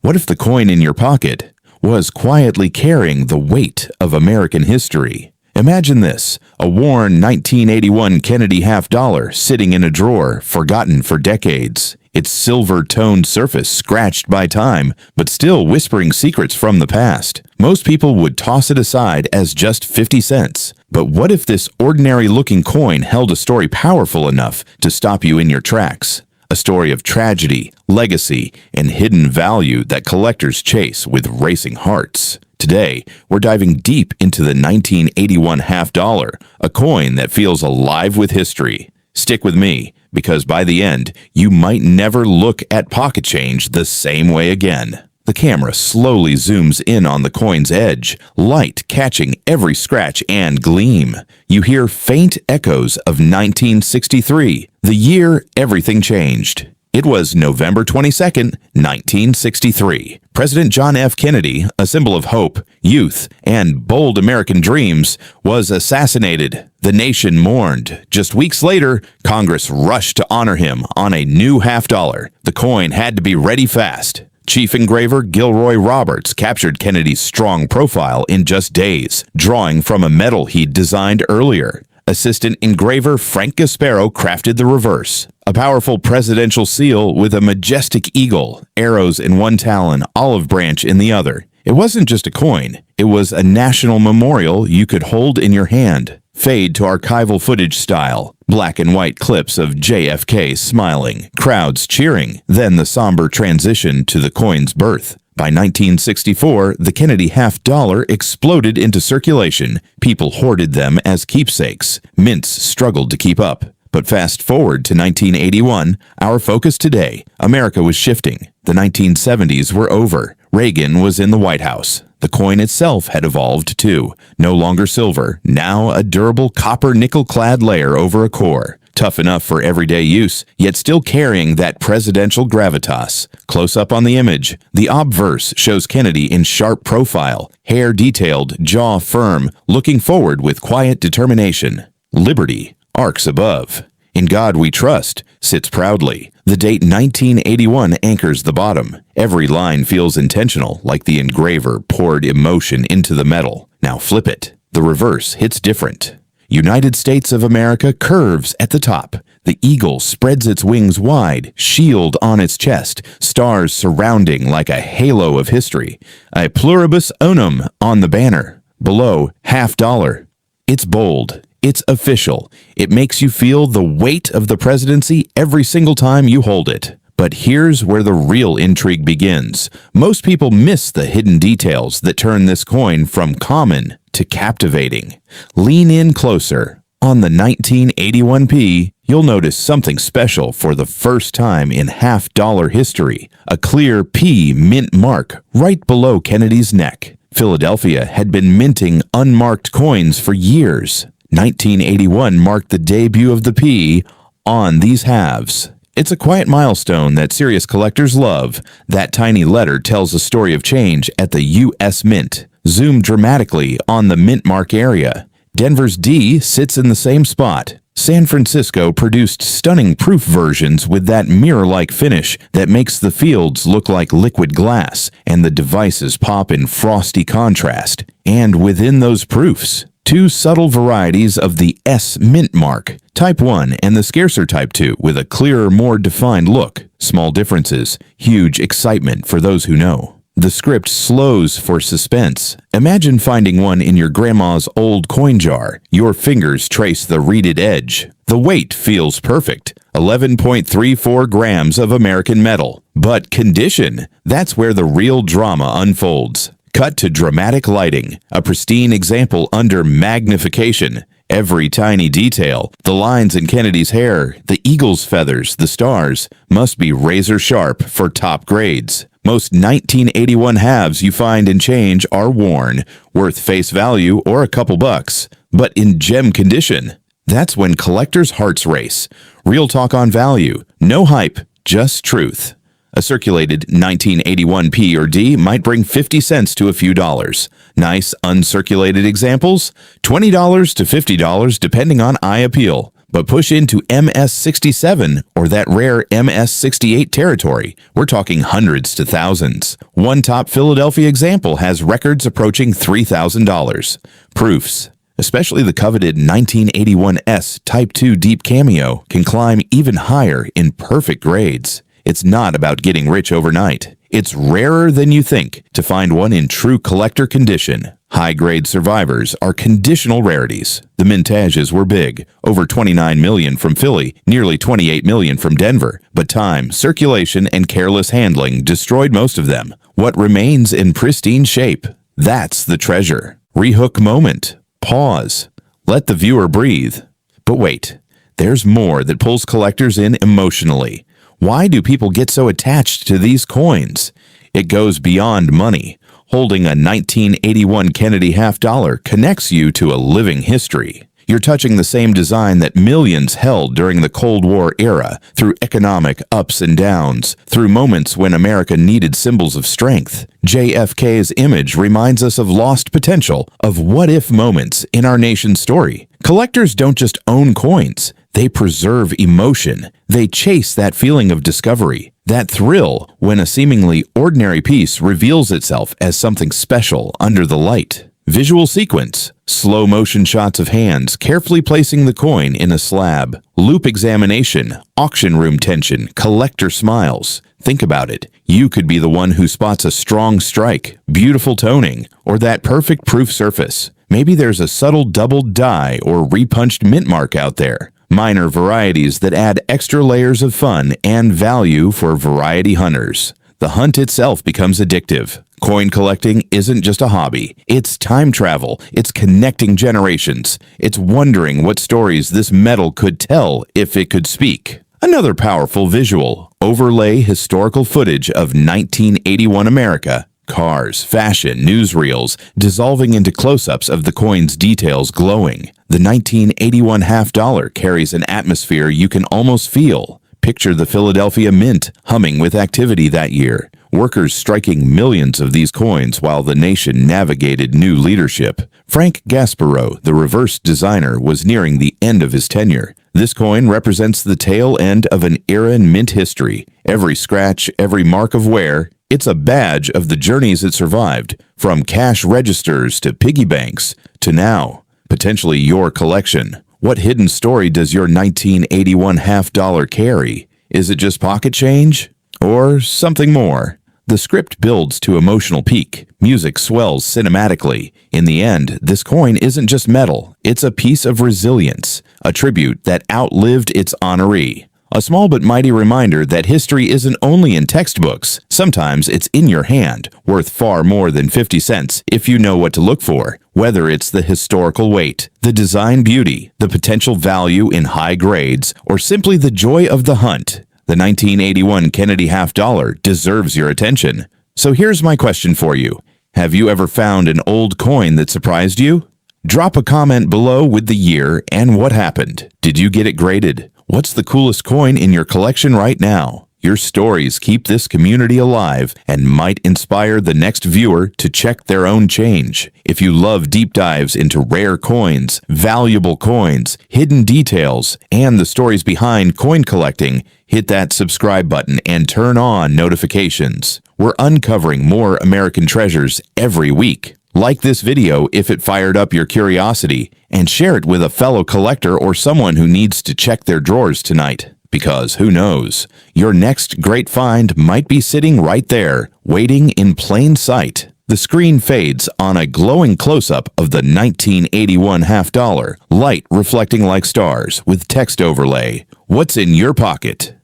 What if the coin in your pocket was quietly carrying the weight of American history? Imagine this, a worn 1981 Kennedy half-dollar sitting in a drawer, forgotten for decades. Its silver-toned surface scratched by time, but still whispering secrets from the past. Most people would toss it aside as just 50 cents. But what if this ordinary-looking coin held a story powerful enough to stop you in your tracks? A story of tragedy, legacy, and hidden value that collectors chase with racing hearts. Today, we're diving deep into the 1981 half-dollar, a coin that feels alive with history. Stick with me, because by the end, you might never look at pocket change the same way again. The camera slowly zooms in on the coin's edge, light catching every scratch and gleam. You hear faint echoes of 1963, the year everything changed. It was November 22nd, 1963. President John F. Kennedy, a symbol of hope, youth, and bold American dreams, was assassinated. The nation mourned. Just weeks later, Congress rushed to honor him on a new half-dollar. The coin had to be ready fast. Chief engraver Gilroy Roberts captured Kennedy's strong profile in just days, drawing from a medal he'd designed earlier. Assistant engraver Frank Gasparo crafted the reverse, a powerful presidential seal with a majestic eagle, arrows in one talon, olive branch in the other. It wasn't just a coin, it was a national memorial you could hold in your hand. Fade to archival footage style, black and white clips of JFK smiling, crowds cheering, then the somber transition to the coin's birth. By 1964, the Kennedy half-dollar exploded into circulation. People hoarded them as keepsakes. Mints struggled to keep up. But fast forward to 1981, our focus today, America was shifting. The 1970s were over. Reagan was in the White House. The coin itself had evolved too. No longer silver, now a durable copper nickel-clad layer over a core. Tough enough for everyday use, yet still carrying that presidential gravitas. Close up on the image, the obverse shows Kennedy in sharp profile, hair detailed, jaw firm, looking forward with quiet determination. Liberty arcs above. In God We Trust sits proudly. The date 1981 anchors the bottom. Every line feels intentional, like the engraver poured emotion into the metal. Now flip it. The reverse hits different. United States of America curves at the top. The eagle spreads its wings wide, shield on its chest, stars surrounding like a halo of history. A pluribus unum on the banner. Below, half-dollar. It's bold. It's official. It makes you feel the weight of the presidency every single time you hold it. But here's where the real intrigue begins. Most people miss the hidden details that turn this coin from common to captivating. Lean in closer. On the 1981p, you'll notice something special for the first time in half-dollar history. A clear P mint mark right below Kennedy's neck. Philadelphia had been minting unmarked coins for years. 1981 marked the debut of the P on these halves. It's a quiet milestone that serious collectors love. That tiny letter tells a story of change at the U.S. Mint. Zoom dramatically on the mint mark area. Denver's D sits in the same spot. San Francisco produced stunning proof versions with that mirror-like finish that makes the fields look like liquid glass and the devices pop in frosty contrast. And within those proofs, two subtle varieties of the S mint mark, Type 1 and the scarcer Type 2, with a clearer, more defined look. Small differences, huge excitement for those who know. The script slows for suspense. Imagine finding one in your grandma's old coin jar. Your fingers trace the reeded edge. The weight feels perfect. 11.34 grams of American metal. But condition, that's where the real drama unfolds. Cut to dramatic lighting, a pristine example under magnification. Every tiny detail, the lines in Kennedy's hair, the eagle's feathers, the stars, must be razor sharp for top grades. Most 1981 halves you find in change are worn, worth face value or a couple bucks. But in gem condition, that's when collectors' hearts race. Real talk on value, no hype, just truth. A circulated 1981 P or D might bring 50 cents to a few dollars. Nice uncirculated examples, $20 to $50 depending on eye appeal. But push into MS-67 or that rare MS-68 territory. We're talking hundreds to thousands. One top Philadelphia example has records approaching $3,000. Proofs. Especially the coveted 1981S Type 2 Deep Cameo can climb even higher in perfect grades. It's not about getting rich overnight. It's rarer than you think to find one in true collector condition. High-grade survivors are conditional rarities. The mintages were big, over 29 million from Philly, nearly 28 million from Denver, but time, circulation, and careless handling destroyed most of them. What remains in pristine shape? That's the treasure. Rehook moment. Pause. Let the viewer breathe. But wait, there's more that pulls collectors in emotionally. Why do people get so attached to these coins? It goes beyond money. Holding a 1981 Kennedy half-dollar connects you to a living history. You're touching the same design that millions held during the Cold War era, through economic ups and downs, through moments when America needed symbols of strength. JFK's image reminds us of lost potential, of what-if moments in our nation's story. Collectors don't just own coins. They preserve emotion. They chase that feeling of discovery, that thrill when a seemingly ordinary piece reveals itself as something special under the light. Visual sequence, slow motion shots of hands carefully placing the coin in a slab, loop examination, auction room tension, collector smiles. Think about it. You could be the one who spots a strong strike, beautiful toning, or that perfect proof surface. Maybe there's a subtle doubled die or repunched mint mark out there. Minor varieties that add extra layers of fun and value for variety hunters. The hunt itself becomes addictive. Coin collecting isn't just a hobby. It's time travel. It's connecting generations. It's wondering what stories this metal could tell if it could speak. Another powerful visual. Overlay historical footage of 1981 America. Cars, fashion, newsreels, dissolving into close-ups of the coin's details glowing. The 1981 half-dollar carries an atmosphere you can almost feel. Picture the Philadelphia Mint humming with activity that year. Workers striking millions of these coins while the nation navigated new leadership. Frank Gasparow, the reverse designer, was nearing the end of his tenure. This coin represents the tail end of an era in mint history. Every scratch, every mark of wear, it's a badge of the journeys it survived, from cash registers to piggy banks to now, potentially your collection. What hidden story does your 1981 half-dollar carry? Is it just pocket change? Or something more? The script builds to emotional peak. Music swells cinematically. In the end, this coin isn't just metal. It's a piece of resilience, a tribute that outlived its honoree. A small but mighty reminder that history isn't only in textbooks. Sometimes it's in your hand, worth far more than 50 cents if you know what to look for. Whether it's the historical weight, the design beauty, the potential value in high grades, or simply the joy of the hunt, the 1981 Kennedy half-dollar deserves your attention. So here's my question for you. Have you ever found an old coin that surprised you? Drop a comment below with the year and what happened. Did you get it graded? What's the coolest coin in your collection right now? Your stories keep this community alive and might inspire the next viewer to check their own change. If you love deep dives into rare coins, valuable coins, hidden details, and the stories behind coin collecting, hit that subscribe button and turn on notifications. We're uncovering more American treasures every week. Like this video if it fired up your curiosity, and share it with a fellow collector or someone who needs to check their drawers tonight. Because who knows, your next great find might be sitting right there, waiting in plain sight. The screen fades on a glowing close-up of the 1981 half-dollar, light reflecting like stars with text overlay. What's in your pocket?